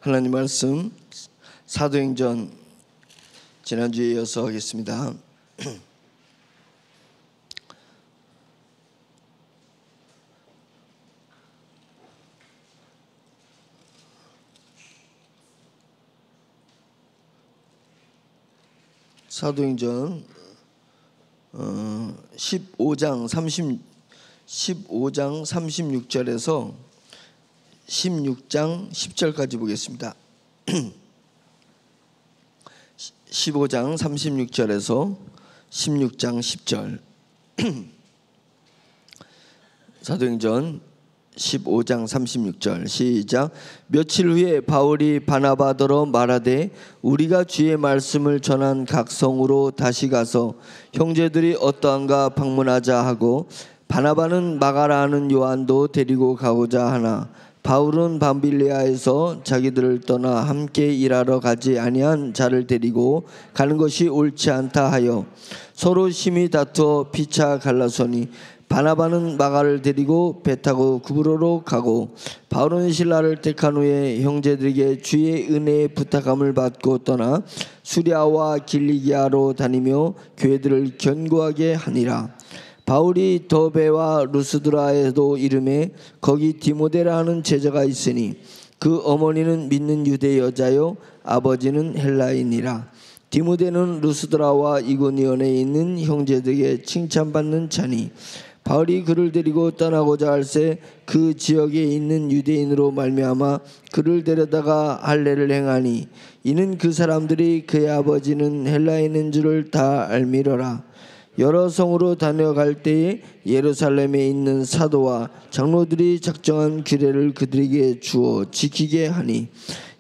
하나님 말씀 사도행전 지난주에 이어서 하겠습니다. 사도행전 15장 36절에서 16장 10절까지 보겠습니다. 15장 36절에서 16장 10절. 사도행전 15장 36절 시작. 며칠 후에 바울이 바나바더러 말하되 우리가 주의 말씀을 전한 각 성으로 다시 가서 형제들이 어떠한가 방문하자 하고, 바나바는 마가라 하는 요한도 데리고 가고자 하나 바울은 밤빌리아에서 자기들을 떠나 함께 일하러 가지 아니한 자를 데리고 가는 것이 옳지 않다 하여 서로 심히 다투어 피차 갈라서니, 바나바는 마가를 데리고 배 타고 구브로로 가고 바울은 실라를 택한 후에 형제들에게 주의 은혜의 부탁함을 받고 떠나 수리아와 길리기아로 다니며 교회들을 견고하게 하니라. 바울이 더베와 루스드라에도 이름에 거기 디모데라 하는 제자가 있으니 그 어머니는 믿는 유대 여자요 아버지는 헬라인이라. 디모데는 루스드라와 이고니온에 있는 형제들에게 칭찬받는 자니, 바울이 그를 데리고 떠나고자 할새 그 지역에 있는 유대인으로 말미암아 그를 데려다가 할례를 행하니, 이는 그 사람들이 그의 아버지는 헬라인인 줄을 다 알미러라. 여러 성으로 다녀갈 때에 예루살렘에 있는 사도와 장로들이 작정한 규례를 그들에게 주어 지키게 하니,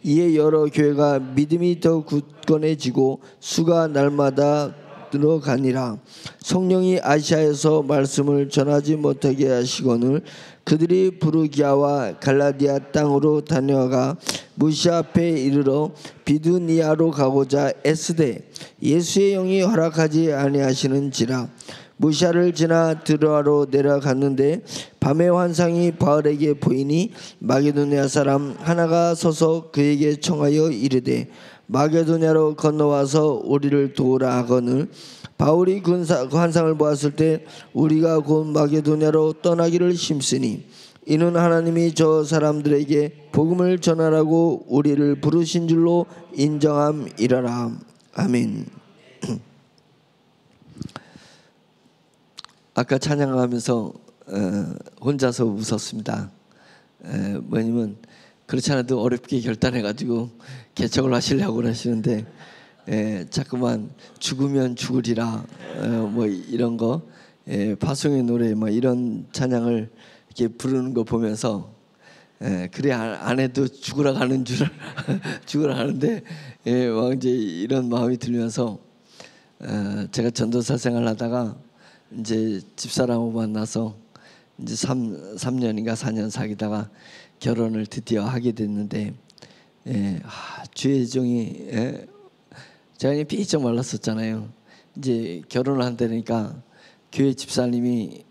이에 여러 교회가 믿음이 더 굳건해지고 수가 날마다 늘어가니라. 성령이 아시아에서 말씀을 전하지 못하게 하시거늘 그들이 부르기아와 갈라디아 땅으로 다녀가 무시아 앞에 이르러 비두니아로 가고자 애쓰되 예수의 영이 허락하지 아니하시는지라. 무시아를 지나 드로아로 내려갔는데 밤의 환상이 바울에게 보이니 마게도냐 사람 하나가 서서 그에게 청하여 이르되 마게도냐로 건너와서 우리를 도우라 하거늘, 바울이 그 환상을 보았을 때 우리가 곧 마게도냐로 떠나기를 힘쓰니, 이는 하나님이 저 사람들에게 복음을 전하라고 우리를 부르신 줄로 인정함이라라. 아멘. 아까 찬양하면서 혼자서 웃었습니다. 뭐냐면 그렇지 않아도 어렵게 결단해가지고 개척을 하시려고 하시는데 자꾸만 죽으면 죽으리라 뭐 이런 거, 파송의 노래 뭐 이런 찬양을 이렇게 부르는 거 보면서 그래 안 해도 죽으러 가는 줄 죽으러 가는데 이제 이런 마음이 들면서 제가 전도사 생활하다가 이제 집사람을 만나서 이제 3년인가 4년 사귀다가 결혼을 드디어 하게 됐는데, 주의 종이 제가 삐쩍 말랐었잖아요. 이제 결혼을 한다니까 교회 집사님이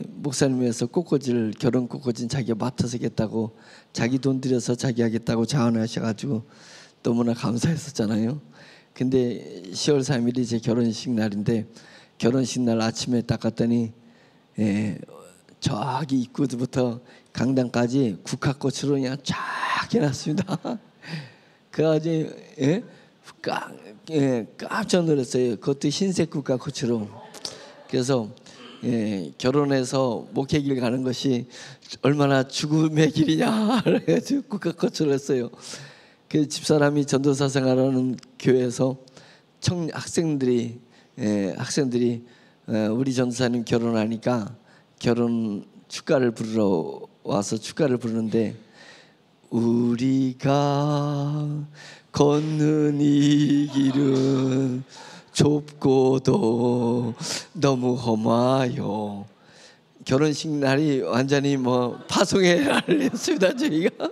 목사님에서 꽃꽂이를 결혼 꽃꽂이는 자기가 맡아서 하겠다고, 자기 돈 들여서 자기 하겠다고 자원하셔가지고 너무나 감사했었잖아요. 근데 10월 3일이 제 결혼식 날인데, 결혼식 날 아침에 딱 갔더니 저기 입구부터 강당까지 국화꽃으로 그냥 쫙 해놨습니다. 그래가지고 깜짝 놀랐어요. 그것도 흰색 국화꽃으로. 그래서 결혼해서 목회길 가는 것이 얼마나 죽음의 길이냐 그래가지고 국화꽃으로 했어요. 그 집사람이 전도사 생활하는 교회에서 학생들이 우리 전도사님 결혼하니까 결혼 축가를 부르러 와서 축가를 부르는데, 우리가 걷는 이 길은 좁고도 너무 험하여. 결혼식 날이 완전히 뭐 파송의 날이었습니다 저희가.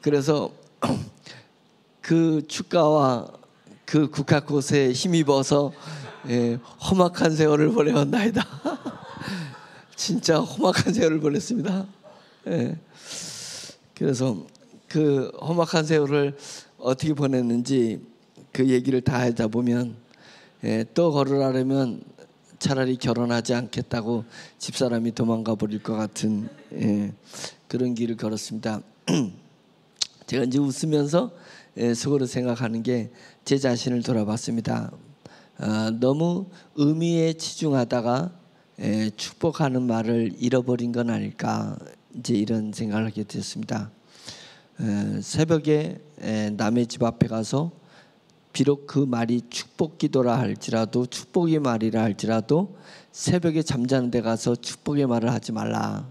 그래서 그 축가와 그 국화꽃에 힘입어서 험악한 세월을 보내었나이다. 진짜 험악한 세월을 보냈습니다. 그래서 그 험악한 세월을 어떻게 보냈는지 그 얘기를 다 하다 보면 또 걸으라면 차라리 결혼하지 않겠다고 집사람이 도망가 버릴 것 같은 그런 길을 걸었습니다. 제가 이제 웃으면서 속으로 생각하는 게 제 자신을 돌아봤습니다. 너무 의미에 치중하다가 축복하는 말을 잃어버린 건 아닐까, 이제 이런 생각을 하게 됐습니다. 새벽에 남의 집 앞에 가서 비록 그 말이 축복기도라 할지라도, 축복의 말이라 할지라도 새벽에 잠자는 데 가서 축복의 말을 하지 말라.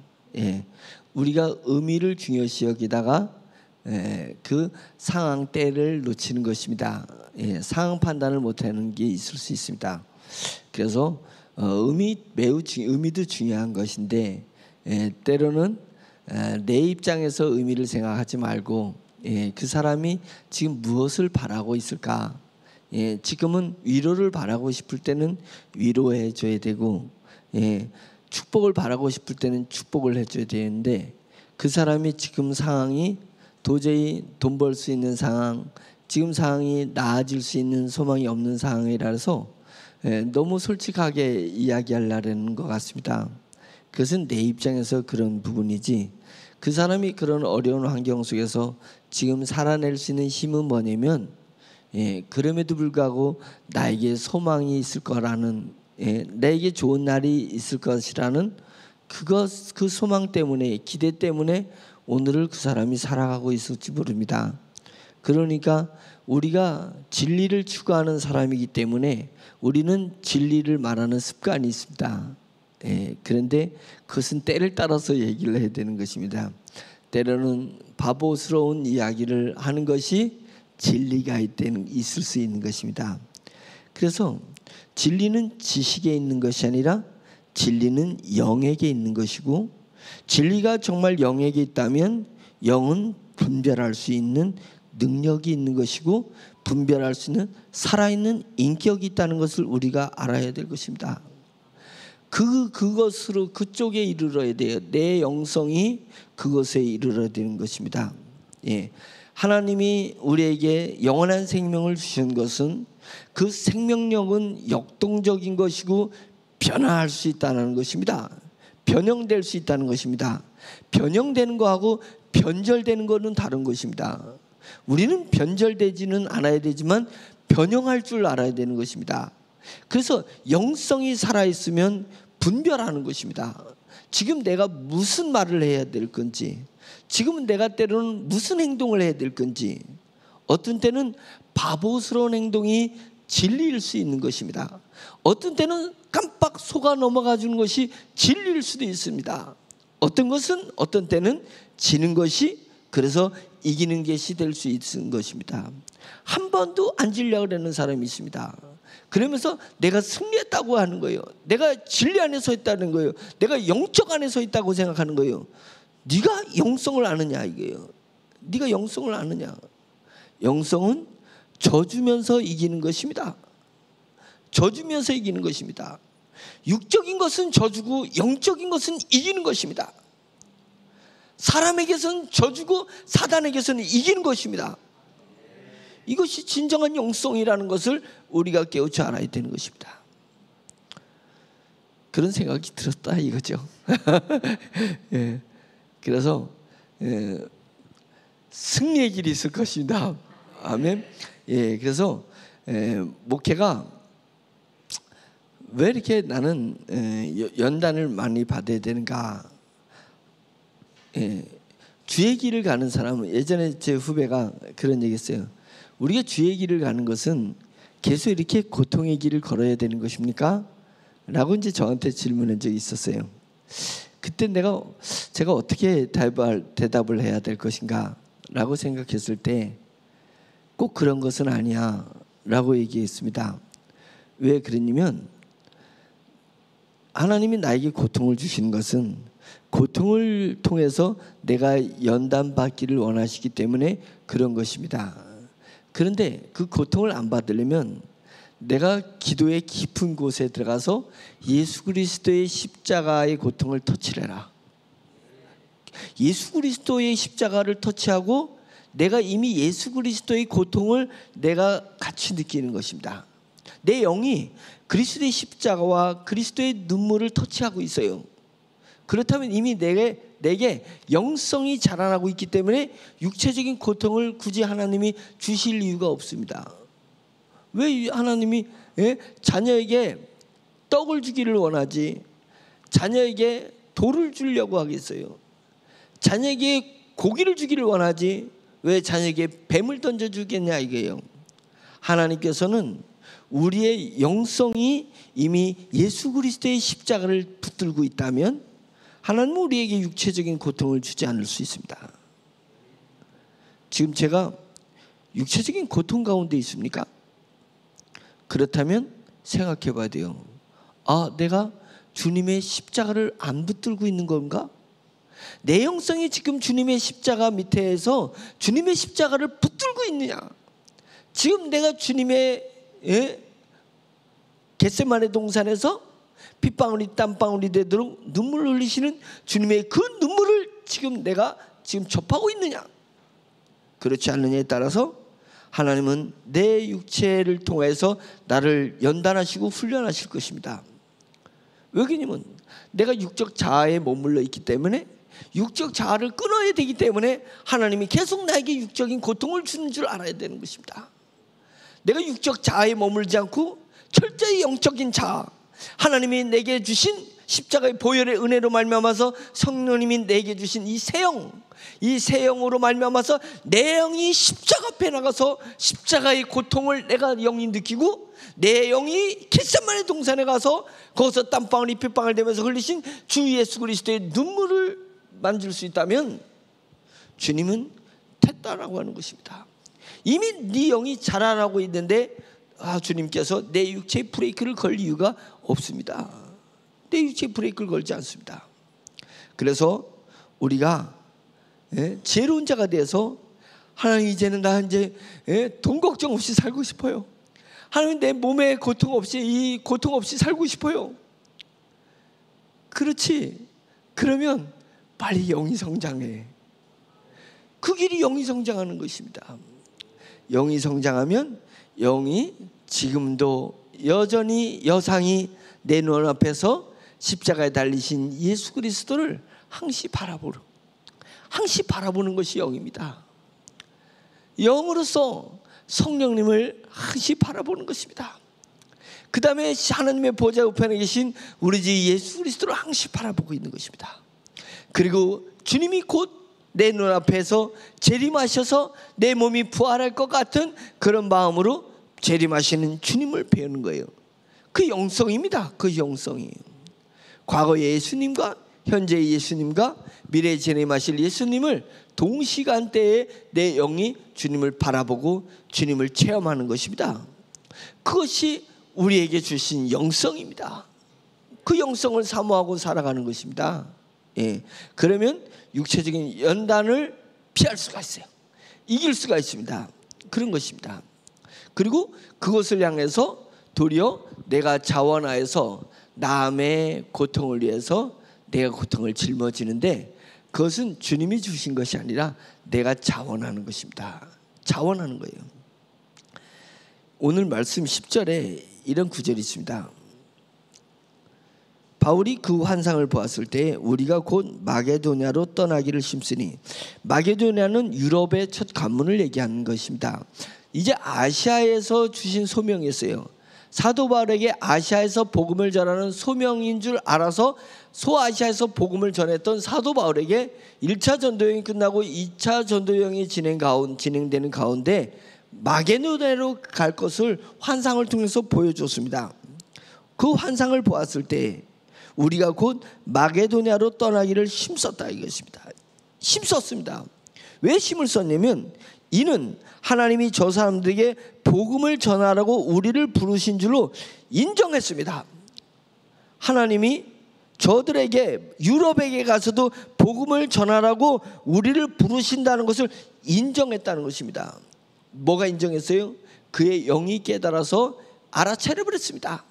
우리가 의미를 중요시 여기다가 그 상황 때를 놓치는 것입니다. 상황 판단을 못하는 게 있을 수 있습니다. 그래서 의미도 중요한 것인데 때로는 내 입장에서 의미를 생각하지 말고 그 사람이 지금 무엇을 바라고 있을까? 지금은 위로를 바라고 싶을 때는 위로해 줘야 되고, 축복을 바라고 싶을 때는 축복을 해줘야 되는데, 그 사람이 지금 상황이 도저히 돈 벌 수 있는 상황, 지금 상황이 나아질 수 있는 소망이 없는 상황이라서 너무 솔직하게 이야기하려는 것 같습니다. 그것은 내 입장에서 그런 부분이지, 그 사람이 그런 어려운 환경 속에서 지금 살아낼 수 있는 힘은 뭐냐면 그럼에도 불구하고 나에게 소망이 있을 거라는, 나에게 좋은 날이 있을 것이라는 그 소망 때문에, 기대 때문에 오늘을 그 사람이 살아가고 있을지 모릅니다. 그러니까 우리가 진리를 추구하는 사람이기 때문에 우리는 진리를 말하는 습관이 있습니다. 그런데 그것은 때를 따라서 얘기를 해야 되는 것입니다. 때로는 바보스러운 이야기를 하는 것이 진리가 있을 수 있는 것입니다. 그래서 진리는 지식에 있는 것이 아니라 진리는 영에게 있는 것이고, 진리가 정말 영에게 있다면 영은 분별할 수 있는 능력이 있는 것이고, 분별할 수 있는 살아있는 인격이 있다는 것을 우리가 알아야 될 것입니다. 그것으로 그쪽에 이르러야 돼요. 내 영성이 그것에 이르러야 되는 것입니다. 하나님이 우리에게 영원한 생명을 주신 것은 그 생명력은 역동적인 것이고 변화할 수 있다는 것입니다. 변형될 수 있다는 것입니다. 변형되는 거하고 변절되는 것은 다른 것입니다. 우리는 변절되지는 않아야 되지만 변형할 줄 알아야 되는 것입니다. 그래서 영성이 살아있으면 분별하는 것입니다. 지금 내가 무슨 말을 해야 될 건지, 지금은 내가 때로는 무슨 행동을 해야 될 건지, 어떤 때는 바보스러운 행동이 진리일 수 있는 것입니다. 어떤 때는 깜빡 속아 넘어가 주는 것이 진리일 수도 있습니다. 어떤 것은 어떤 때는 지는 것이, 그래서 이기는 것이 될 수 있는 것입니다. 한 번도 안 지려고 하는 사람이 있습니다. 그러면서 내가 승리했다고 하는 거예요. 내가 진리 안에 서 있다는 거예요. 내가 영적 안에 서 있다고 생각하는 거예요. 네가 영성을 아느냐 이거예요. 네가 영성을 아느냐. 영성은 져주면서 이기는 것입니다. 져주면서 이기는 것입니다. 육적인 것은 져주고 영적인 것은 이기는 것입니다. 사람에게서는 져주고 사단에게서는 이기는 것입니다. 이것이 진정한 영성이라는 것을 우리가 깨우쳐 알아야 되는 것입니다. 그런 생각이 들었다 이거죠. 그래서 승리의 길이 있을 것입니다. 아멘. 그래서 목회가 왜 이렇게 나는 연단을 많이 받아야 되는가? 주의 길을 가는 사람은, 예전에 제 후배가 그런 얘기했어요. 우리가 주의 길을 가는 것은 계속 이렇게 고통의 길을 걸어야 되는 것입니까? 라고 이제 저한테 질문한 적이 있었어요. 그때 제가 어떻게 대답을 해야 될 것인가 라고 생각했을 때 꼭 그런 것은 아니야 라고 얘기했습니다. 왜 그랬냐면, 하나님이 나에게 고통을 주시는 것은 고통을 통해서 내가 연단받기를 원하시기 때문에 그런 것입니다. 그런데 그 고통을 안 받으려면 내가 기도의 깊은 곳에 들어가서 예수 그리스도의 십자가의 고통을 터치해라. 예수 그리스도의 십자가를 터치하고 내가 이미 예수 그리스도의 고통을 내가 같이 느끼는 것입니다. 내 영이 그리스도의 십자가와 그리스도의 눈물을 터치하고 있어요. 그렇다면 이미 내게 영성이 자라나고 있기 때문에 육체적인 고통을 굳이 하나님이 주실 이유가 없습니다. 왜 하나님이 자녀에게 떡을 주기를 원하지 자녀에게 돌을 주려고 하겠어요? 자녀에게 고기를 주기를 원하지 왜 자녀에게 뱀을 던져주겠냐 이게요. 하나님께서는 우리의 영성이 이미 예수 그리스도의 십자가를 붙들고 있다면 하나님은 우리에게 육체적인 고통을 주지 않을 수 있습니다. 지금 제가 육체적인 고통 가운데 있습니까? 그렇다면 생각해 봐야 돼요. 내가 주님의 십자가를 안 붙들고 있는 건가? 내 영성이 지금 주님의 십자가 밑에서 주님의 십자가를 붙들고 있느냐? 지금 내가 주님의 겟세마네 동산에서 핏방울이 땀방울이 되도록 눈물을 흘리시는 주님의 그 눈물을 내가 접하고 있느냐? 그렇지 않느냐에 따라서 하나님은 내 육체를 통해서 나를 연단하시고 훈련하실 것입니다. 왜냐면 내가 육적 자아에 머물러 있기 때문에 육적 자아를 끊어야 되기 때문에 하나님이 계속 나에게 육적인 고통을 주는 줄 알아야 되는 것입니다. 내가 육적 자아에 머물지 않고 철저히 영적인 자아, 하나님이 내게 주신 십자가의 보혈의 은혜로 말미암아서 성령님이 내게 주신 이 새 영으로 말미암아서 내 영이 십자가 앞에 나가서 십자가의 고통을 내가 영이 느끼고 내 영이 겟세마네 동산에 가서 거기서 땀방울이 핏방울 되면서 흘리신 주 예수 그리스도의 눈물을 만질 수 있다면 주님은 됐다라고 하는 것입니다. 이미 네 영이 자라나고 있는데 주님께서 내 육체에 브레이크를 걸 이유가 없습니다. 내 육체에 브레이크를 걸지 않습니다. 그래서 우리가 지혜로운 자가 돼서 하나님 이제는 나 돈 걱정 없이 살고 싶어요. 하나님 내 몸에 고통 없이 살고 싶어요. 그렇지. 그러면 빨리 영이 성장해. 그 길이 영이 성장하는 것입니다. 영이 성장하면 영이 지금도 여전히 여상이 내 눈앞에서 십자가에 달리신 예수 그리스도를 항시 바라보는 것이 영입니다. 영으로서 성령님을 항시 바라보는 것입니다. 그 다음에 하나님의 보좌 우편에 계신 우리 주 예수 그리스도를 항시 바라보고 있는 것입니다. 그리고 주님이 곧 내 눈앞에서 재림하셔서 내 몸이 부활할 것 같은 그런 마음으로 재림하시는 주님을 배우는 거예요. 그 영성입니다. 그 영성이 과거의 예수님과 현재의 예수님과 미래에 재림하실 예수님을 동시간대에 내 영이 주님을 바라보고 주님을 체험하는 것입니다. 그것이 우리에게 주신 영성입니다. 그 영성을 사모하고 살아가는 것입니다. 그러면 육체적인 연단을 피할 수가 있어요. 이길 수가 있습니다. 그런 것입니다. 그리고 그것을 향해서 도리어 내가 자원하여서 남의 고통을 위해서 내가 고통을 짊어지는데 그것은 주님이 주신 것이 아니라 내가 자원하는 것입니다. 자원하는 거예요. 오늘 말씀 10절에 이런 구절이 있습니다. 바울이 그 환상을 보았을 때 우리가 곧 마게도냐로 떠나기를 심쓰니, 마게도냐는 유럽의 첫 관문을 얘기하는 것입니다. 이제 아시아에서 주신 소명이었어요. 사도 바울에게 아시아에서 복음을 전하는 소명인 줄 알아서 소아시아에서 복음을 전했던 사도 바울에게 1차 전도여행이 끝나고 2차 전도여행이 진행되는 가운데 마게도냐로 갈 것을 환상을 통해서 보여줬습니다. 그 환상을 보았을 때 우리가 곧 마게도냐로 떠나기를 힘썼다 이것입니다. 힘썼습니다. 왜 힘을 썼냐면 이는 하나님이 저 사람들에게 복음을 전하라고 우리를 부르신 줄로 인정했습니다. 하나님이 저들에게 유럽에게 가서도 복음을 전하라고 우리를 부르신다는 것을 인정했다는 것입니다. 뭐가 인정했어요? 그의 영이 깨달아서 알아차려버렸습니다.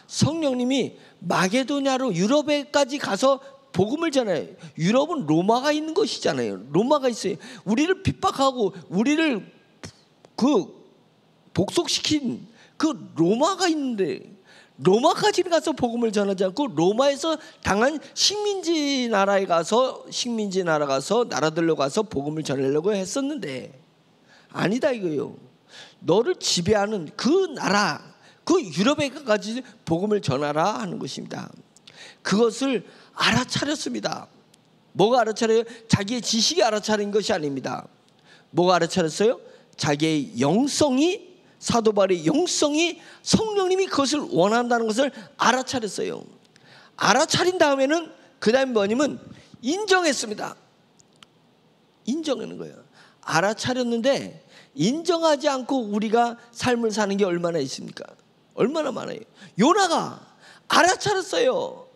성령님이 마게도냐로 유럽에까지 가서 복음을 전해요. 유럽은 로마가 있는 것이잖아요. 로마가 있어요. 우리를 핍박하고 우리를 복속시킨 그 로마가 있는데, 로마까지 가서 복음을 전하지 않고 로마에서 당한 식민지 나라 가서 나라들로 가서 복음을 전하려고 했었는데, 아니다 이거요. 너를 지배하는 그 나라, 그 유럽에 가까지 복음을 전하라 하는 것입니다. 그것을 알아차렸습니다. 뭐가 알아차려요? 자기의 지식이 알아차린 것이 아닙니다. 뭐가 알아차렸어요? 자기의 영성이, 사도 바울의 영성이, 성령님이 그것을 원한다는 것을 알아차렸어요. 알아차린 다음에는 그 다음에 뭐냐면 인정했습니다. 인정하는 거예요. 알아차렸는데 인정하지 않고 우리가 삶을 사는 게 얼마나 있습니까? 얼마나 많아요. 요나가 알아차렸어요.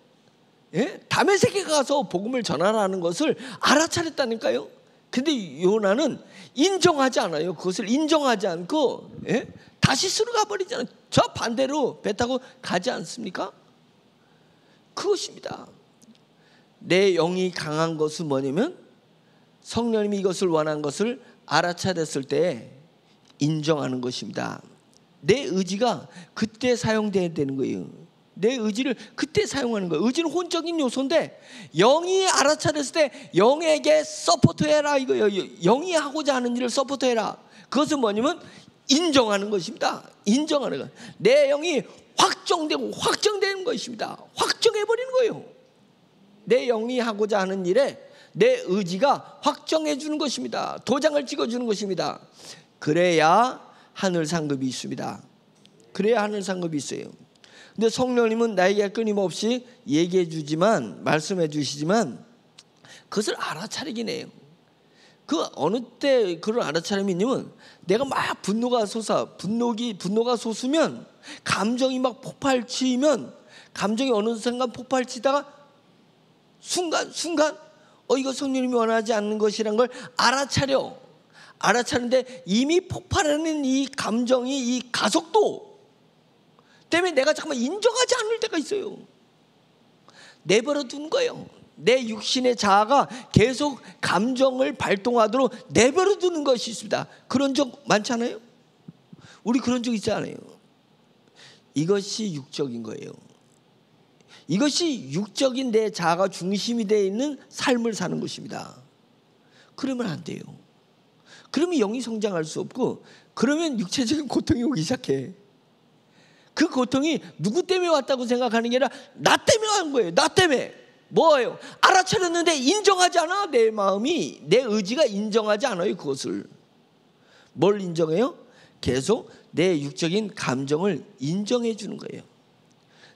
예? 다메섹에 가서 복음을 전하라는 것을 알아차렸다니까요. 근데 요나는 인정하지 않아요. 그것을 인정하지 않고, 예? 다시스로 가버리잖아요. 저 반대로 배 타고 가지 않습니까? 그것입니다. 내 영이 강한 것은 뭐냐면 성령님이 이것을 원한 것을 알아차렸을 때 인정하는 것입니다. 내 의지가 그때 사용돼야 되는 거예요. 내 의지를 그때 사용하는 거예요. 의지는 혼적인 요소인데 영이 알아차렸을 때 영에게 서포트해라 이거예요. 영이 하고자 하는 일을 서포트해라. 그것은 뭐냐면 인정하는 것입니다. 인정하는 것. 내 영이 확정되고 확정되는 것입니다. 확정해버리는 거예요. 내 영이 하고자 하는 일에 내 의지가 확정해 주는 것입니다. 도장을 찍어주는 것입니다. 그래야 하늘 상급이 있습니다. 그래야 하늘 상급이 있어요. 근데 성령님은 나에게 끊임없이 얘기해 주지만, 말씀해 주시지만 그것을 알아차리긴 해요. 그 어느 때 그걸 알아차리면요, 내가 막 분노가 솟으면, 감정이 막 폭발치면, 감정이 어느 순간 폭발치다가 순간 이거 성령님이 원하지 않는 것이란 걸 알아차리는데 이미 폭발하는 이 감정이, 이 가속도 때문에 내가 잠깐만 인정하지 않을 때가 있어요. 내버려 두는 거예요. 내 육신의 자아가 계속 감정을 발동하도록 내버려 두는 것이 있습니다. 그런 적 많잖아요. 우리 그런 적 있지 않아요? 이것이 육적인 거예요. 이것이 육적인 내 자아가 중심이 되어 있는 삶을 사는 것입니다. 그러면 안 돼요. 그러면 영이 성장할 수 없고, 그러면 육체적인 고통이 오기 시작해. 그 고통이 누구 때문에 왔다고 생각하는 게 아니라 나 때문에 온 거예요. 나 때문에. 뭐예요? 알아차렸는데 인정하지 않아. 내 마음이, 내 의지가 인정하지 않아요. 그것을. 뭘 인정해요? 계속 내 육적인 감정을 인정해 주는 거예요.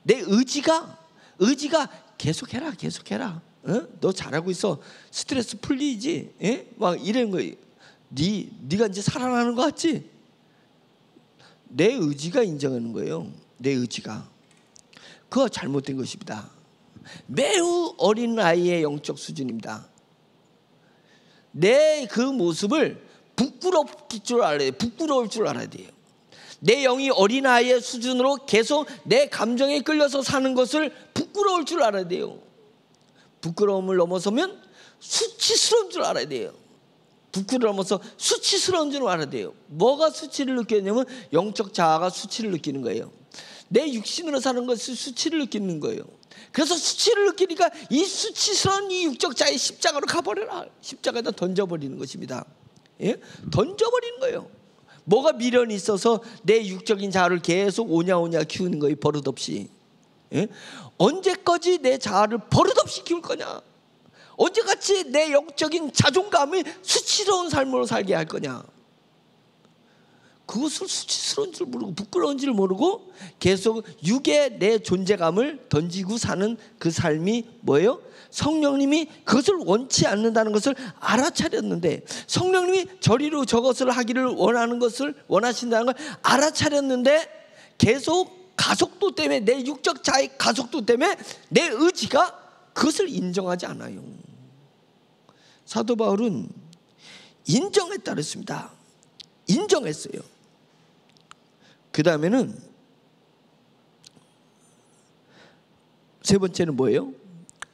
내 의지가 계속해라. 어? 너 잘하고 있어. 스트레스 풀리지. 예? 막 이런 거예요. 네가 이제 살아나는 것 같지? 내 의지가 인정하는 거예요. 내 의지가. 그거 잘못된 것입니다. 매우 어린 아이의 영적 수준입니다. 내 그 모습을 부끄러울 줄 알아야 돼요. 내 영이 어린아이의 수준으로 계속 내 감정에 끌려서 사는 것을 부끄러울 줄 알아야 돼요. 부끄러움을 넘어서면 수치스러운 줄 알아야 돼요. 부끄러움을 넘어서 수치스러운 줄 알아야 돼요. 뭐가 수치를 느끼냐면 영적 자아가 수치를 느끼는 거예요. 내 육신으로 사는 것이 수치를 느끼는 거예요. 그래서 수치를 느끼니까 이 수치스러운 이 육적 자아의 십자가로 가버려라. 십자가에다 던져버리는 것입니다. 예? 던져버리는 거예요. 뭐가 미련이 있어서 내 육적인 자아를 계속 오냐오냐 키우는 거예요. 버릇없이. 예? 언제까지 내 자아를 버릇없이 키울 거냐? 언제같이 내 영적인 자존감을 수치스러운 삶으로 살게 할 거냐? 그것을 수치스러운 줄 모르고 부끄러운 줄 모르고 계속 육에 내 존재감을 던지고 사는 그 삶이 뭐예요? 성령님이 그것을 원치 않는다는 것을 알아차렸는데, 성령님이 저리로 저것을 하기를 원하신다는 걸 알아차렸는데, 계속 가속도 때문에, 내 육적 자의 가속도 때문에 내 의지가 그것을 인정하지 않아요. 사도 바울은 인정했다 그랬습니다. 인정했어요. 그 다음에는 세 번째는 뭐예요?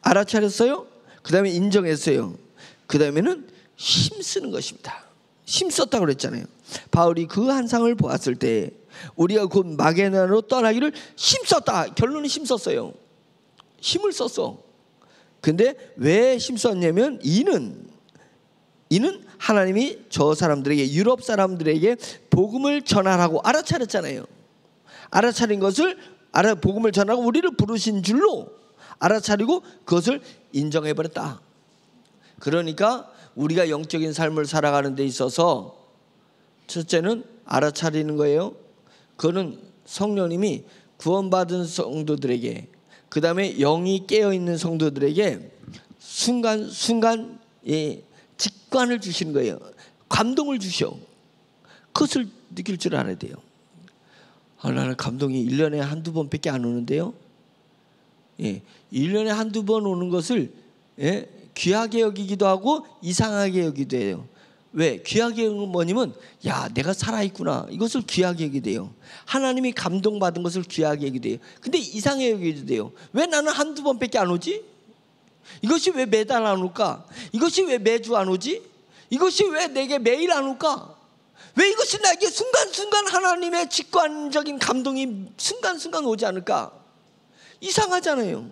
알아차렸어요. 그 다음에 인정했어요. 그 다음에는 힘쓰는 것입니다. 힘썼다고 그랬잖아요. 바울이 그 한상을 보았을 때 우리가 곧 마게도냐로 떠나기를 힘썼다. 결론은 힘썼어요. 힘을 썼어. 근데 왜 힘썼냐면 이는 하나님이 저 사람들에게, 유럽 사람들에게 복음을 전하라고 알아차렸잖아요. 알아차린 것을 복음을 전하고 우리를 부르신 줄로 알아차리고 그것을 인정해버렸다. 그러니까 우리가 영적인 삶을 살아가는 데 있어서 첫째는 알아차리는 거예요. 그거는 성령님이 구원받은 성도들에게, 그 다음에 영이 깨어있는 성도들에게 순간순간 직관을 주시는 거예요. 감동을 주셔. 그것을 느낄 줄 알아야 돼요. 나는 감동이 1년에 한두 번밖에 안 오는데요. 1년에 한두 번 오는 것을 귀하게 여기기도 하고 이상하게 여기기도 해요. 왜? 귀하게 여기는 뭐냐면 야, 내가 살아있구나, 이것을 귀하게 여기게 돼요. 하나님이 감동받은 것을 귀하게 여기게 돼요. 근데 이상하게 여기게 돼요. 왜 나는 한두 번밖에 안 오지? 이것이 왜 매달 안 올까? 이것이 왜 매주 안 오지? 이것이 왜 내게 매일 안 올까? 왜 이것이 나에게 순간순간 하나님의 직관적인 감동이 순간순간 오지 않을까? 이상하잖아요.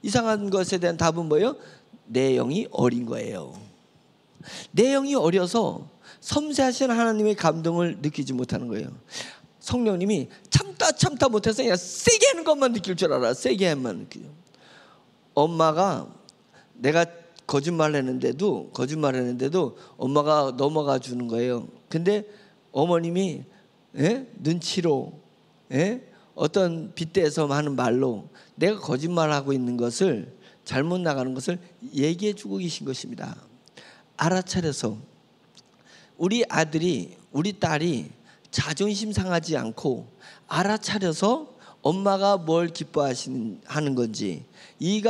이상한 것에 대한 답은 뭐예요? 내 영이 어린 거예요. 내 영이 어려서 섬세하신 하나님의 감동을 느끼지 못하는 거예요. 성령님이 참다 못해서 그냥 세게 하는 것만 느낄 줄 알아. 세게 하면 느껴요. 엄마가 내가 거짓말 했는데도 엄마가 넘어가 주는 거예요. 근데 어머님이 눈치로 어떤 빗대에서 하는 말로 내가 거짓말하고 있는 것을, 잘못 나가는 것을 얘기해 주고 계신 것입니다. 알아차려서 우리 아들이, 우리 딸이 자존심 상하지 않고 알아차려서 엄마가 뭘 기뻐하는 건지, 이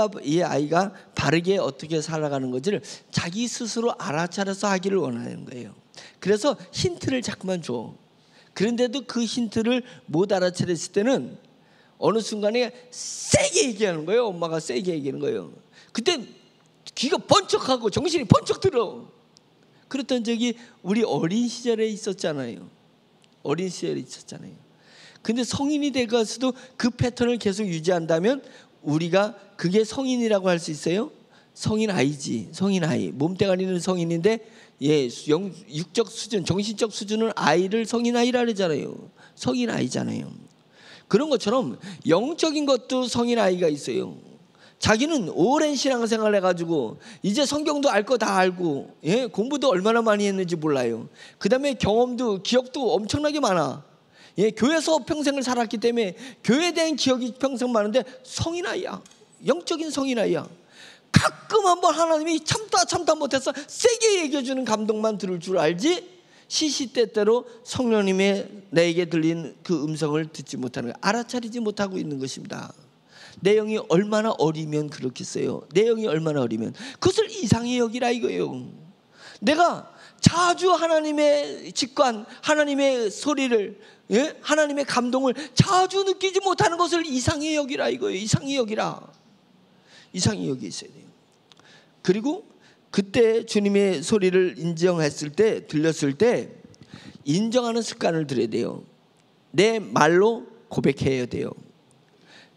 아이가 바르게 어떻게 살아가는 건지를 자기 스스로 알아차려서 하기를 원하는 거예요. 그래서 힌트를 자꾸만 줘. 그런데도 그 힌트를 못 알아차렸을 때는 어느 순간에 세게 얘기하는 거예요. 엄마가 세게 얘기하는 거예요. 그때 귀가 번쩍하고 정신이 번쩍 들어. 그랬던 적이 우리 어린 시절에 있었잖아요. 근데 성인이 되고서도 그 패턴을 계속 유지한다면 우리가 그게 성인이라고 할 수 있어요? 성인 아이지. 성인 아이. 몸뚱아리는 성인인데 육적 수준, 정신적 수준은 아이를 성인 아이라 그러잖아요. 성인 아이잖아요. 그런 것처럼 영적인 것도 성인 아이가 있어요. 자기는 오랜 신앙생활을 해가지고 이제 성경도 알 거 다 알고, 공부도 얼마나 많이 했는지 몰라요. 그 다음에 경험도, 기억도 엄청나게 많아. 교회에서 평생을 살았기 때문에 교회에 대한 기억이 평생 많은데 성인 아이야. 영적인 성인 아이야. 가끔 한번 하나님이 참다 못해서 세게 얘기해주는 감동만 들을 줄 알지, 시시때때로 성령님의 내게 들린 그 음성을 듣지 못하는 거예요. 알아차리지 못하고 있는 것입니다. 내 영이 얼마나 어리면 그렇겠어요. 내 영이 얼마나 어리면 그것을 이상히 여기라 이거예요. 내가 자주 하나님의 직관, 하나님의 소리를, 하나님의 감동을 자주 느끼지 못하는 것을 이상히 여기라 이거예요. 이상히 여기라. 이상히 여기 있어야 돼요. 그리고 그때 주님의 소리를 인정했을 때, 들렸을 때 인정하는 습관을 들여야 돼요. 내 말로 고백해야 돼요.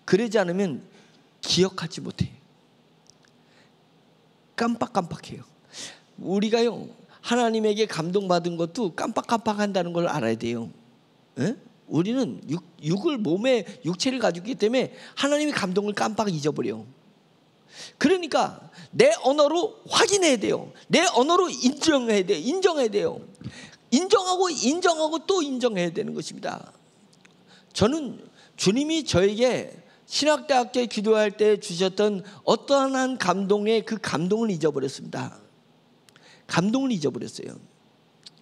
그러지 않으면 기억하지 못해요. 깜빡해요. 우리가요, 하나님에게 감동받은 것도 깜빡한다는 걸 알아야 돼요. 우리는 육을, 몸에 육체를 가지고 있기 때문에 하나님의 감동을 깜빡 잊어버려요. 그러니까 내 언어로 확인해야 돼요. 내 언어로 인정해야 돼요. 인정하고 또 인정해야 되는 것입니다. 저는 주님이 저에게 신학대학 때 기도할 때 주셨던 어떠한 한 감동의 그 감동을 잊어버렸습니다. 감동을 잊어버렸어요.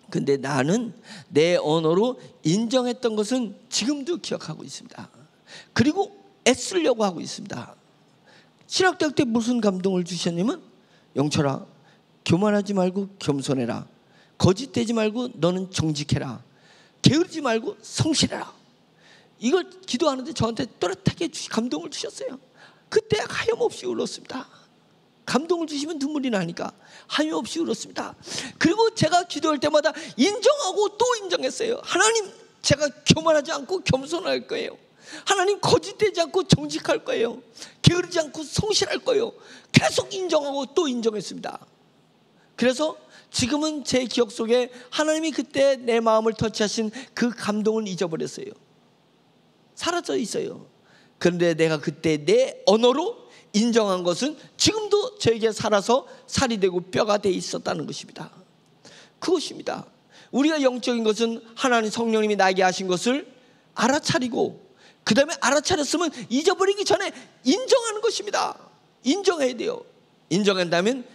근데 나는 내 언어로 인정했던 것은 지금도 기억하고 있습니다. 그리고 애쓰려고 하고 있습니다. 신학대학 때 무슨 감동을 주셨냐면, 영철아, 교만하지 말고 겸손해라. 거짓되지 말고 너는 정직해라. 게으르지 말고 성실해라. 이걸 기도하는데 저한테 또렷하게 감동을 주셨어요. 그때 하염없이 울었습니다. 감동을 주시면 눈물이 나니까 하염없이 울었습니다. 그리고 제가 기도할 때마다 인정하고 또 인정했어요. 하나님, 제가 교만하지 않고 겸손할 거예요. 하나님, 거짓되지 않고 정직할 거예요. 게으르지 않고 성실할 거예요. 계속 인정하고 또 인정했습니다. 그래서 지금은 제 기억 속에 하나님이 그때 내 마음을 터치하신 그 감동을 잊어버렸어요. 사라져 있어요. 그런데 내가 그때 내 언어로 인정한 것은 지금도 저에게 살아서 살이 되고 뼈가 돼 있었다는 것입니다. 그것입니다. 우리가 영적인 것은 하나님 성령님이 나에게 하신 것을 알아차리고 그 다음에 알아차렸으면 잊어버리기 전에 인정하는 것입니다. 인정해야 돼요. 인정한다면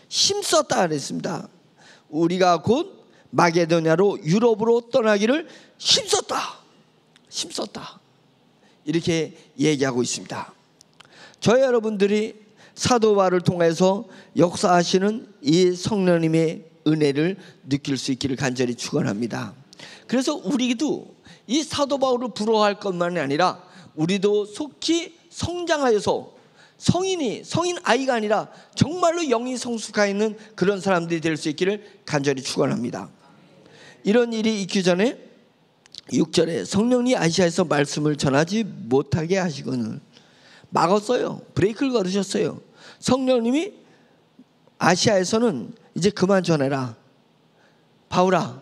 힘썼다 그랬습니다. 우리가 곧 마게도냐로 유럽으로 떠나기를 힘썼다 이렇게 얘기하고 있습니다. 저희 여러분들이 사도 바울을 통해서 역사하시는 이 성령님의 은혜를 느낄 수 있기를 간절히 축원합니다. 그래서 우리도 이 사도 바울을 부러워할 것만이 아니라 우리도 속히 성장하여서 성인 아이가 아니라 정말로 영이 성숙해 있는 그런 사람들이 될 수 있기를 간절히 축원합니다. 이런 일이 있기 전에 6절에 성령이 아시아에서 말씀을 전하지 못하게 하시거늘 막았어요. 브레이크를 걸으셨어요. 성령님이 아시아에서는 이제 그만 전해라. 바울아,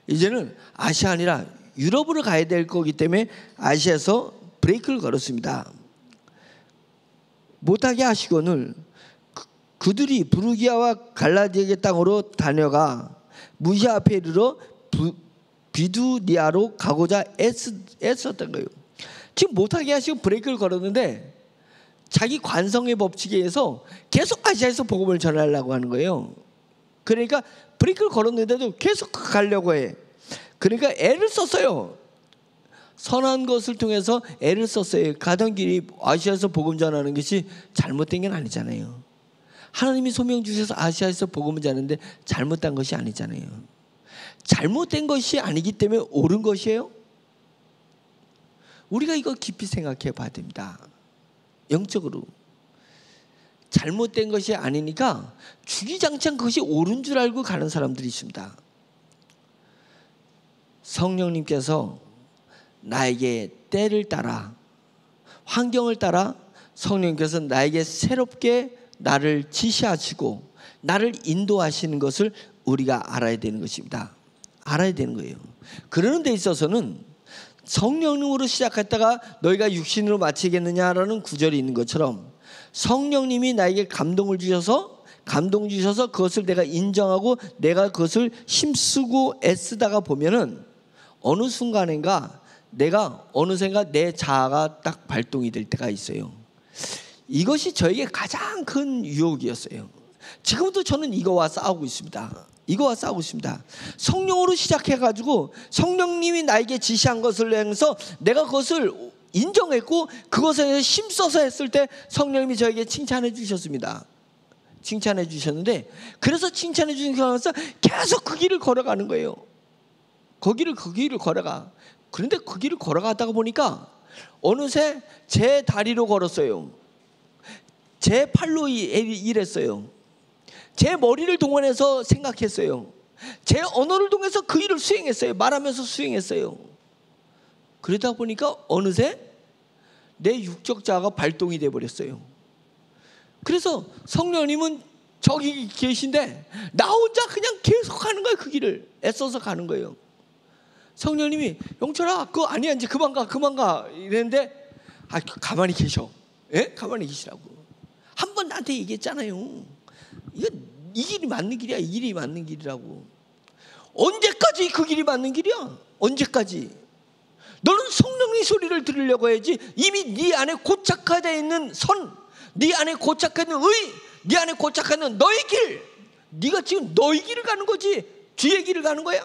이제는 아시아 아니라 유럽으로 가야 될 거기 때문에 아시아에서 브레이크를 걸었습니다. 못하게 하시거늘 그들이 부르기아와 갈라디아의 땅으로 다녀가 무시아 앞에 이르러 비두니아로 가고자 애썼던 거예요. 지금 못하게 하시고 브레이크를 걸었는데 자기 관성의 법칙에 의해서 계속 아시아에서 복음을 전하려고 하는 거예요. 그러니까 브레이크를 걸었는데도 계속 가려고 해. 그러니까 애를 썼어요. 선한 것을 통해서 애를 썼어요. 가던 길이 아시아에서 복음 전하는 것이 잘못된 건 아니잖아요. 하나님이 소명 주셔서 아시아에서 복음을 전하는데 잘못된 것이 아니잖아요. 잘못된 것이 아니기 때문에 옳은 것이에요. 우리가 이거 깊이 생각해 봐야 됩니다. 영적으로 잘못된 것이 아니니까 주기장창 그것이 옳은 줄 알고 가는 사람들이 있습니다. 성령님께서 나에게 때를 따라 환경을 따라 성령님께서 나에게 새롭게 나를 지시하시고 나를 인도하시는 것을 우리가 알아야 되는 것입니다. 알아야 되는 거예요. 그러는 데 있어서는 성령님으로 시작했다가 너희가 육신으로 마치겠느냐라는 구절이 있는 것처럼 성령님이 나에게 감동 주셔서 그것을 내가 인정하고 내가 그것을 힘쓰고 애쓰다가 보면은 어느 순간인가 내가 어느샌가 내 자아가 딱 발동이 될 때가 있어요. 이것이 저에게 가장 큰 유혹이었어요. 지금도 저는 이거와 싸우고 있습니다. 성령으로 시작해가지고 성령님이 나에게 지시한 것을 내서 내가 그것을 인정했고 그것에 힘써서 했을 때 성령님이 저에게 칭찬해 주셨습니다. 칭찬해 주셨는데 그래서 칭찬해 주셔서 계속 그 길을 걸어가는 거예요. 그 길을 걸어가. 그런데 그 길을 걸어가다가 보니까 어느새 제 다리로 걸었어요. 제 팔로 일했어요. 제 머리를 동원해서 생각했어요. 제 언어를 통해서 그 일을 수행했어요. 말하면서 수행했어요. 그러다 보니까 어느새 내 육적 자아가 발동이 돼버렸어요. 그래서 성령님은 저기 계신데 나 혼자 그냥 계속 가는 거예요. 그 길을 애써서 가는 거예요. 성령님이 영철아 그거 아니야 이제 그만 가 이랬는데 가만히 계셔. 예? 가만히 계시라고. 한 번 나한테 얘기했잖아요. 이 길이 맞는 길이야. 이 길이 맞는 길이라고. 언제까지 그 길이 맞는 길이야? 언제까지? 너는 성령의 소리를 들으려고 해야지. 이미 네 안에 고착화되어 있는 선, 네 안에 고착화되어 있는 의, 네 안에 고착화되어 있는 너의 길. 네가 지금 너의 길을 가는 거지. 주의 길을 가는 거야.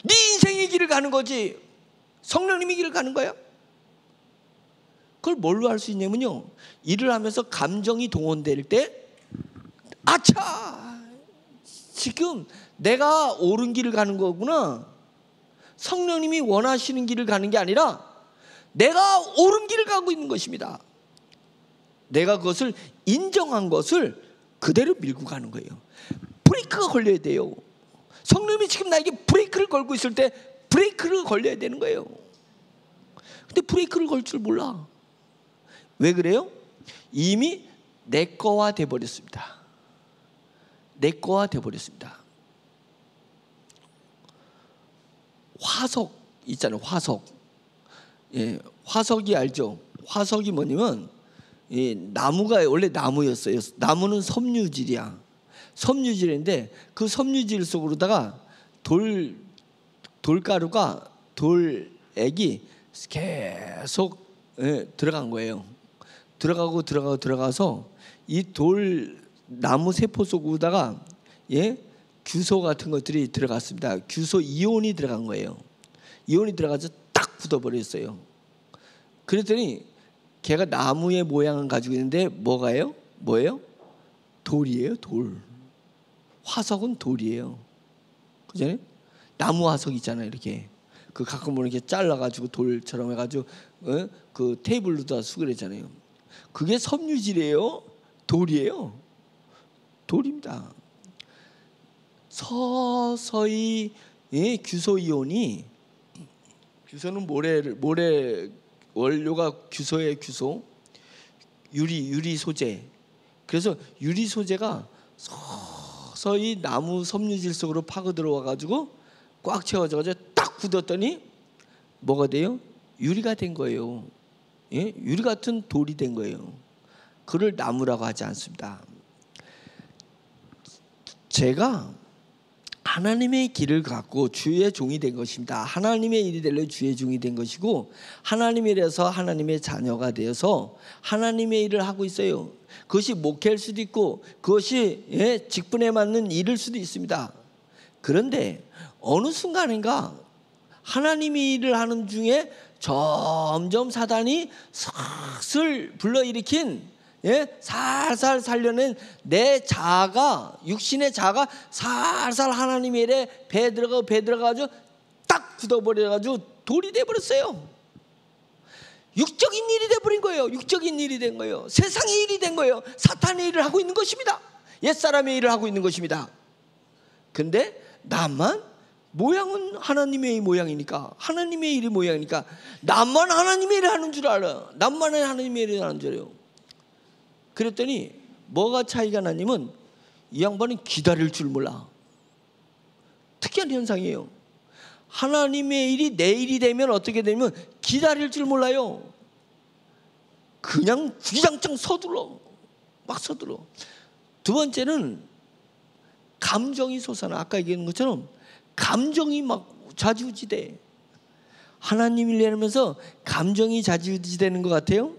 네 인생의 길을 가는 거지. 성령님의 길을 가는 거야. 그걸 뭘로 할 수 있냐면요, 일을 하면서 감정이 동원될 때 아차 지금 내가 옳은 길을 가는 거구나. 성령님이 원하시는 길을 가는 게 아니라 내가 옳은 길을 가고 있는 것입니다. 내가 그것을 인정한 것을 그대로 밀고 가는 거예요. 브레이크가 걸려야 돼요. 성령님이 지금 나에게 브레이크를 걸고 있을 때 브레이크를 걸려야 되는 거예요. 근데 브레이크를 걸 줄 몰라. 왜 그래요? 이미 내 거화 돼버렸습니다. 내 거화 돼버렸습니다. 화석 있잖아요. 화석. 예, 화석이 알죠? 화석이 뭐냐면 나무가 원래 나무였어요. 나무는 섬유질이야. 섬유질인데 그 섬유질 속으로다가 돌가루가 돌액이 계속 들어간 거예요. 들어가서 이 나무 세포 속으로다가 규소 같은 것들이 들어갔습니다. 규소 이온이 들어간 거예요. 이온이 들어가서 딱 굳어버렸어요. 그랬더니 걔가 나무의 모양을 가지고 있는데 뭐예요? 돌이에요. 돌. 화석은 돌이에요. 그잖아요? 나무 화석 있잖아요. 이렇게 그 가끔 보면 이렇게 잘라가지고 돌처럼 해가지고 그 테이블로다 수그랬잖아요. 그게 섬유질이에요? 돌이에요? 돌입니다. 서서히 규소 이온이, 규소는 모래 원료가 규소예요. 규소. 유리 소재. 그래서 유리 소재가 서서히 나무 섬유질 속으로 파고 들어와 가지고 꽉 채워져 가지고 딱 굳었더니 뭐가 돼요? 유리가 된 거예요. 유리 같은 돌이 된 거예요. 그를 나무라고 하지 않습니다. 제가 하나님의 길을 갖고 주의 종이 된 것입니다. 하나님의 일이 되려 주의 종이 된 것이고, 하나님의 일에서 하나님의 자녀가 되어서 하나님의 일을 하고 있어요. 그것이 목회일 수도 있고 그것이 직분에 맞는 일일 수도 있습니다. 그런데 어느 순간인가 하나님의 일을 하는 중에 점점 사단이 슬슬 불러일으킨 살살 살려낸 내 자아가, 육신의 자아가 살살 하나님의 일에 배 들어가가지고 딱 굳어버려가지고 돌이 돼버렸어요. 육적인 일이 돼버린 거예요. 육적인 일이 된 거예요. 세상의 일이 된 거예요. 사탄의 일을 하고 있는 것입니다. 옛사람의 일을 하고 있는 것입니다. 근데 나만 모양은 하나님의 모양이니까, 하나님의 일이 모양이니까 나만 하나님의 일을 하는 줄 알아. 나만 하나님의 일을 하는 줄 알아요. 그랬더니 뭐가 차이가 나냐면 이 양반은 기다릴 줄 몰라. 특이한 현상이에요. 하나님의 일이 내 일이 되면 어떻게 되면 기다릴 줄 몰라요. 그냥 주장창 서둘러. 막 서둘러. 두 번째는 감정이 솟아나. 아까 얘기한 것처럼 감정이 막 좌지우지돼. 하나님 일 하면서 감정이 좌지우지되는 것 같아요.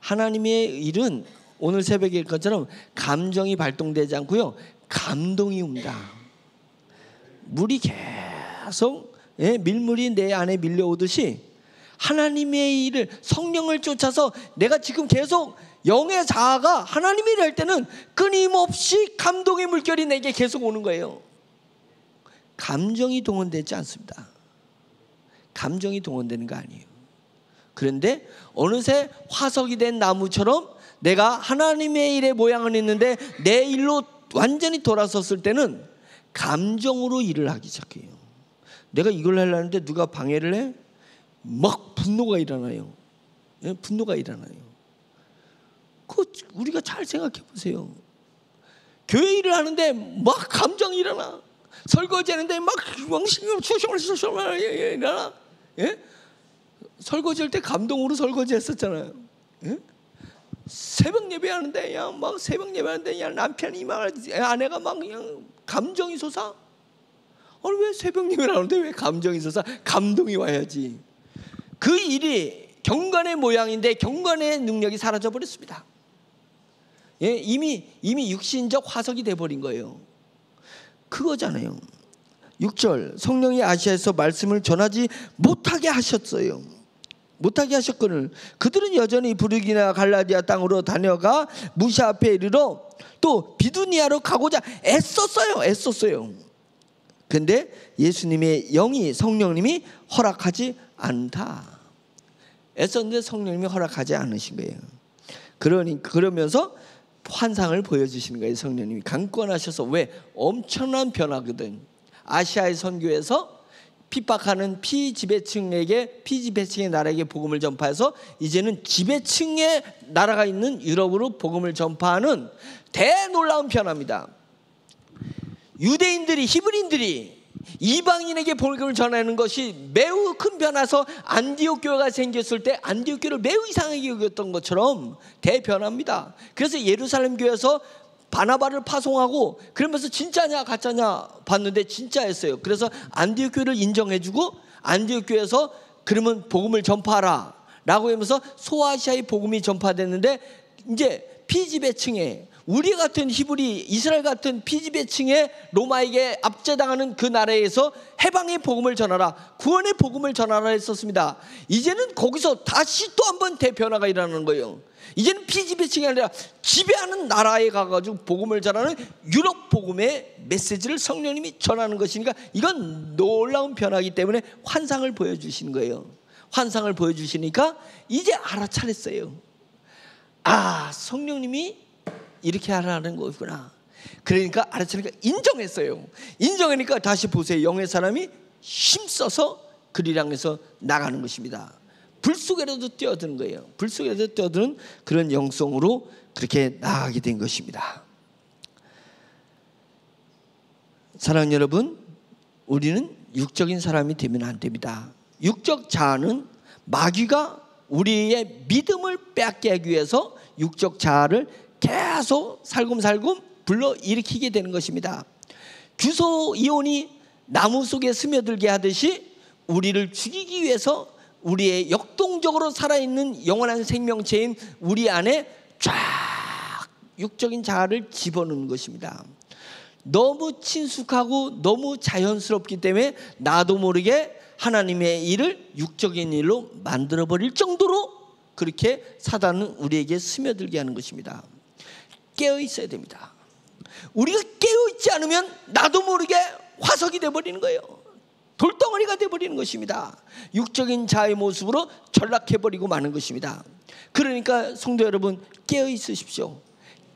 하나님의 일은 오늘 새벽에 일 것처럼 감정이 발동되지 않고요, 감동이 옵니다. 물이 계속 밀물이 내 안에 밀려오듯이 하나님의 일을, 성령을 쫓아서 내가 지금 계속 영의 자아가 하나님의 일을 할 때는 끊임없이 감동의 물결이 내게 계속 오는 거예요. 감정이 동원되지 않습니다. 감정이 동원되는 거 아니에요. 그런데 어느새 화석이 된 나무처럼 내가 하나님의 일의 모양은 있는데 내 일로 완전히 돌아섰을 때는 감정으로 일을 하기 시작해요. 내가 이걸 하려는데 누가 방해를 해? 막 분노가 일어나요. 분노가 일어나요. 그 우리가 잘 생각해 보세요. 교회 일을 하는데 막 감정이 일어나. 설거지하는데 막 일어나. 설거지할 때 감동으로 설거지했었잖아요. 새벽 예배하는데 막 새벽 예배하는데 남편이 막 아내가 막 그냥 감정이 솟아. 아니 왜 새벽 예배를 하는데 왜 감정이 솟아? 감동이 와야지. 그 일이 경건의 모양인데 경건의 능력이 사라져 버렸습니다. 이미 육신적 화석이 돼 버린 거예요. 그거잖아요. 6절, 성령이 아시아에서 말씀을 전하지 못하게 하셨어요. 못하게 하셨거늘 그들은 여전히 부르기나 갈라디아 땅으로 다녀가 무시 앞에 이르러 또 비두니아로 가고자 애썼어요. 근데 예수님의 영이, 성령님이 허락하지 않다. 애썼는데 성령님이 허락하지 않으신 거예요. 그러면서 환상을 보여주시는 거예요. 성령님이 강권하셔서. 왜? 엄청난 변화거든. 아시아의 선교에서 핍박하는 피지배층에게, 피지배층의 나라에게 복음을 전파해서 이제는 지배층의 나라가 있는 유럽으로 복음을 전파하는 대놀라운 변화입니다. 유대인들이, 히브리인들이 이방인에게 복음을 전하는 것이 매우 큰 변화서 안디옥 교회가 생겼을 때 안디옥 교회를 매우 이상하게 여겼던 것처럼 대변화입니다. 그래서 예루살렘 교회에서 바나바를 파송하고, 그러면서 진짜냐 가짜냐 봤는데 진짜였어요. 그래서 안디옥 교회를 인정해주고 안디옥 교회에서 그러면 복음을 전파하라 라고 하면서 소아시아의 복음이 전파됐는데, 이제 피지배층에, 우리 같은 히브리, 이스라엘 같은 피지배층에 로마에게 압제당하는 그 나라에서 해방의 복음을 전하라, 구원의 복음을 전하라 했었습니다. 이제는 거기서 다시 또 한 번 대변화가 일어나는 거예요. 이제는 피지배층이 아니라 지배하는 나라에 가가지고 복음을 전하는 유럽 복음의 메시지를 성령님이 전하는 것이니까 이건 놀라운 변화이기 때문에 환상을 보여주시는 거예요. 환상을 보여주시니까 이제 알아차렸어요. 아, 성령님이 이렇게 하라는 거구나. 그러니까 알아차리니까 인정했어요. 인정하니까 다시 보세요. 영의 사람이 힘써서 그를 향해서 나가는 것입니다. 불 속에라도 뛰어드는 거예요. 불 속에라도 뛰어드는 그런 영성으로 그렇게 나가게 된 것입니다. 사랑하는 여러분, 우리는 육적인 사람이 되면 안 됩니다. 육적 자아는 마귀가 우리의 믿음을 빼앗게 하기 위해서 육적 자아를 계속 살금살금 불러일으키게 되는 것입니다. 규소 이온이 나무 속에 스며들게 하듯이 우리를 죽이기 위해서 우리의 역동적으로 살아있는 영원한 생명체인 우리 안에 쫙 육적인 자아를 집어넣는 것입니다. 너무 친숙하고 너무 자연스럽기 때문에 나도 모르게 하나님의 일을 육적인 일로 만들어버릴 정도로 그렇게 사단은 우리에게 스며들게 하는 것입니다. 깨어 있어야 됩니다. 우리가 깨어 있지 않으면 나도 모르게 화석이 되어버리는 거예요. 돌덩어리가 되어버리는 것입니다. 육적인 자의 모습으로 전락해버리고 마는 것입니다. 그러니까 성도 여러분, 깨어 있으십시오.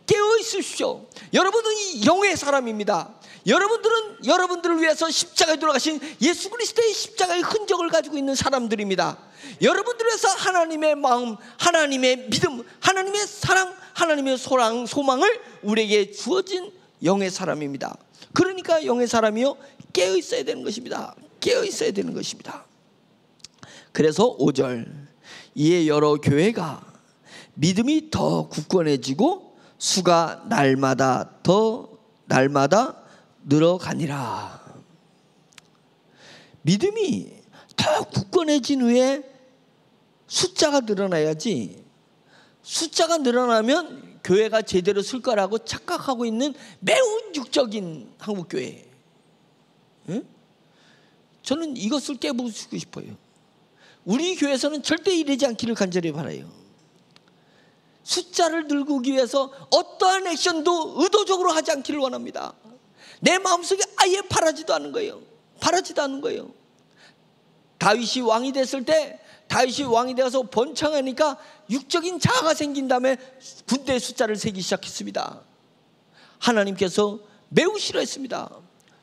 깨어 있으십시오. 여러분은 이 영의 사람입니다. 여러분들은 여러분들을 위해서 십자가에 돌아가신 예수 그리스도의 십자가의 흔적을 가지고 있는 사람들입니다. 여러분들을 위해서 하나님의 마음, 하나님의 믿음, 하나님의 사랑, 하나님의 소망을 우리에게 주어진 영의 사람입니다. 그러니까 영의 사람이요, 깨어 있어야 되는 것입니다. 깨어 있어야 되는 것입니다. 그래서 5절, 이에 여러 교회가 믿음이 더 굳건해지고 수가 날마다 늘어가니라. 믿음이 더 굳건해진 후에 숫자가 늘어나야지, 숫자가 늘어나면 교회가 제대로 쓸 거라고 착각하고 있는 매우 육적인 한국교회. 응? 저는 이것을 깨부수고 싶어요. 우리 교회에서는 절대 이러지 않기를 간절히 바라요. 숫자를 늘기 위해서 어떠한 액션도 의도적으로 하지 않기를 원합니다. 내 마음속에 아예 바라지도 않는 거예요. 바라지도 않는 거예요. 다윗이 왕이 됐을 때, 다윗이 왕이 되어서 번창하니까 육적인 자아가 생긴 다음에 군대의 숫자를 세기 시작했습니다. 하나님께서 매우 싫어했습니다.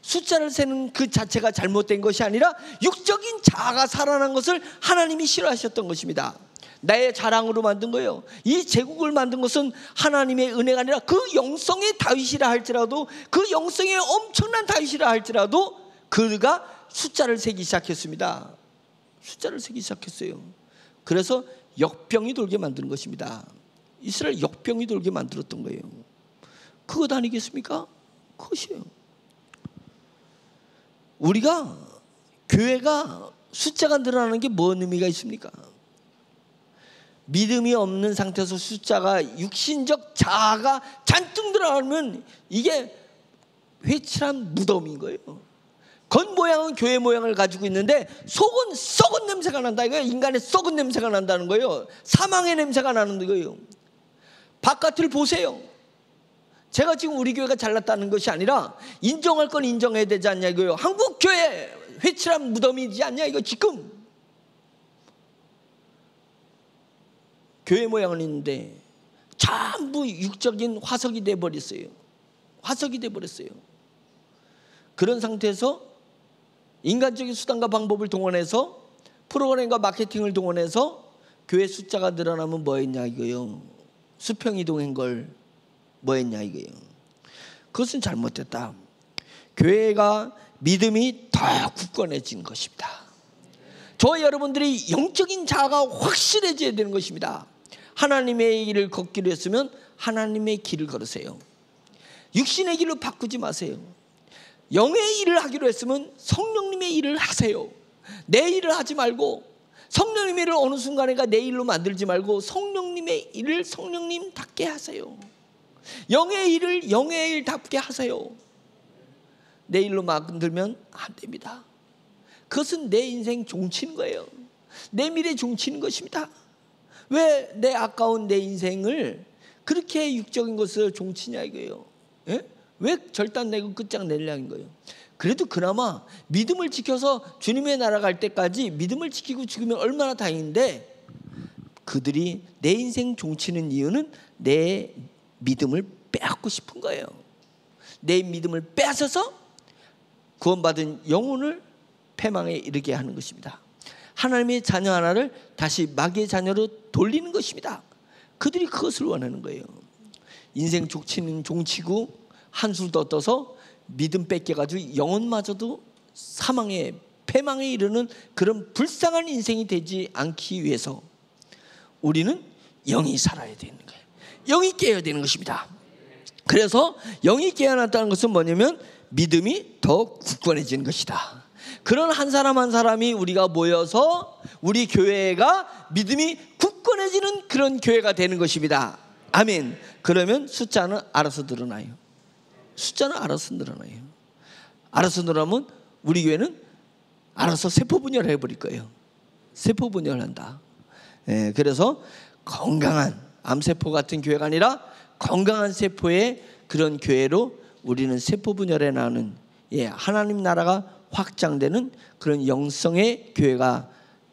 숫자를 세는 그 자체가 잘못된 것이 아니라 육적인 자아가 살아난 것을 하나님이 싫어하셨던 것입니다. 나의 자랑으로 만든 거예요. 이 제국을 만든 것은 하나님의 은혜가 아니라 그 영성의 다윗이라 할지라도, 그 영성의 엄청난 다윗이라 할지라도 그가 숫자를 세기 시작했습니다. 숫자를 세기 시작했어요. 그래서 역병이 돌게 만드는 것입니다. 이스라엘 역병이 돌게 만들었던 거예요. 그것 아니겠습니까? 그것이에요. 우리가, 교회가 숫자가 늘어나는 게 뭔 의미가 있습니까? 믿음이 없는 상태에서 숫자가, 육신적 자아가 잔뜩 늘어나면 이게 회칠한 무덤인 거예요. 겉모양은 교회 모양을 가지고 있는데 속은 썩은 냄새가 난다 이거예요. 인간의 썩은 냄새가 난다는 거예요. 사망의 냄새가 나는 거예요. 바깥을 보세요. 제가 지금 우리 교회가 잘났다는 것이 아니라 인정할 건 인정해야 되지 않냐 이거예요. 한국 교회 회칠한 무덤이지 않냐 이거 지금. 교회 모양은 있는데 전부 육적인 화석이 돼버렸어요. 화석이 돼버렸어요. 그런 상태에서 인간적인 수단과 방법을 동원해서 프로그램과 마케팅을 동원해서 교회 숫자가 늘어나면 뭐 했냐 이거요. 수평이동한 걸 뭐 했냐 이거요. 그것은 잘못됐다. 교회가 믿음이 더 굳건해진 것입니다. 저 여러분들이 영적인 자아가 확실해져야 되는 것입니다. 하나님의 길을 걷기로 했으면 하나님의 길을 걸으세요. 육신의 길로 바꾸지 마세요. 영의 일을 하기로 했으면 성령님의 일을 하세요. 내 일을 하지 말고, 성령님의 일을 어느 순간에가 내 일로 만들지 말고 성령님의 일을 성령님답게 하세요. 영의 일을 영의 일답게 하세요. 내 일로 만들면 안 됩니다. 그것은 내 인생 종치는 거예요. 내 미래 종치는 것입니다. 왜 내 아까운 내 인생을 그렇게 육적인 것을 종치냐 이거예요. 예? 왜 절단 내고 끝장내려는 거예요. 그래도 그나마 믿음을 지켜서 주님의 나라 갈 때까지 믿음을 지키고 죽으면 얼마나 다행인데, 그들이 내 인생 종치는 이유는 내 믿음을 빼앗고 싶은 거예요. 내 믿음을 빼앗아서 구원받은 영혼을 패망에 이르게 하는 것입니다. 하나님의 자녀 하나를 다시 마귀의 자녀로 돌리는 것입니다. 그들이 그것을 원하는 거예요. 인생 종치고 한술 더 떠서 믿음 뺏겨가지고 영혼마저도 사망에 패망에 이르는 그런 불쌍한 인생이 되지 않기 위해서 우리는 영이 살아야 되는 거예요. 영이 깨어야 되는 것입니다. 그래서 영이 깨어났다는 것은 뭐냐면 믿음이 더 굳건해지는 것이다. 그런 한 사람 한 사람이 우리가 모여서 우리 교회가 믿음이 굳건해지는 그런 교회가 되는 것입니다. 아멘. 그러면 숫자는 알아서 늘어나요. 숫자는 알아서 늘어나요. 알아서 늘어나면 우리 교회는 알아서 세포 분열해 버릴 거예요. 세포 분열한다. 예, 그래서 건강한 암세포 같은 교회가 아니라 건강한 세포의 그런 교회로 우리는 세포 분열에 나오는, 예, 하나님 나라가 확장되는 그런 영성의 교회가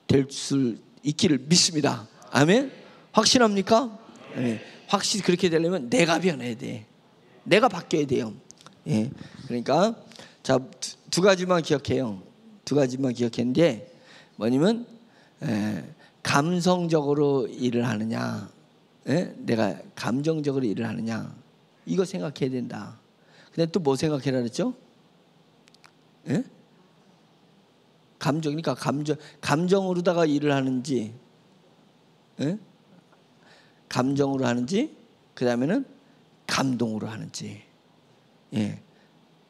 될 수 있기를 믿습니다. 아멘. 확신합니까? 예, 확실히 그렇게 되려면 내가 변해야 돼. 내가 바뀌어야 돼요. 예, 그러니까 자, 두 가지만 기억해요. 두 가지만 기억했는데 뭐냐면 감성적으로 일을 하느냐, 내가 감정적으로 일을 하느냐, 이거 생각해야 된다. 근데 또 뭐 생각해라 그랬죠? 감정이니까 감정으로다가 일을 하는지, 감정으로 하는지, 그 다음에는 감동으로 하는지. 예,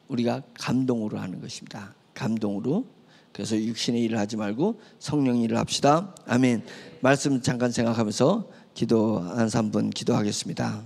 우리가 감동으로 하는 것입니다. 감동으로. 그래서 육신의 일을 하지 말고 성령의 일을 합시다. 아멘. 말씀 잠깐 생각하면서 기도 한 3분 기도하겠습니다.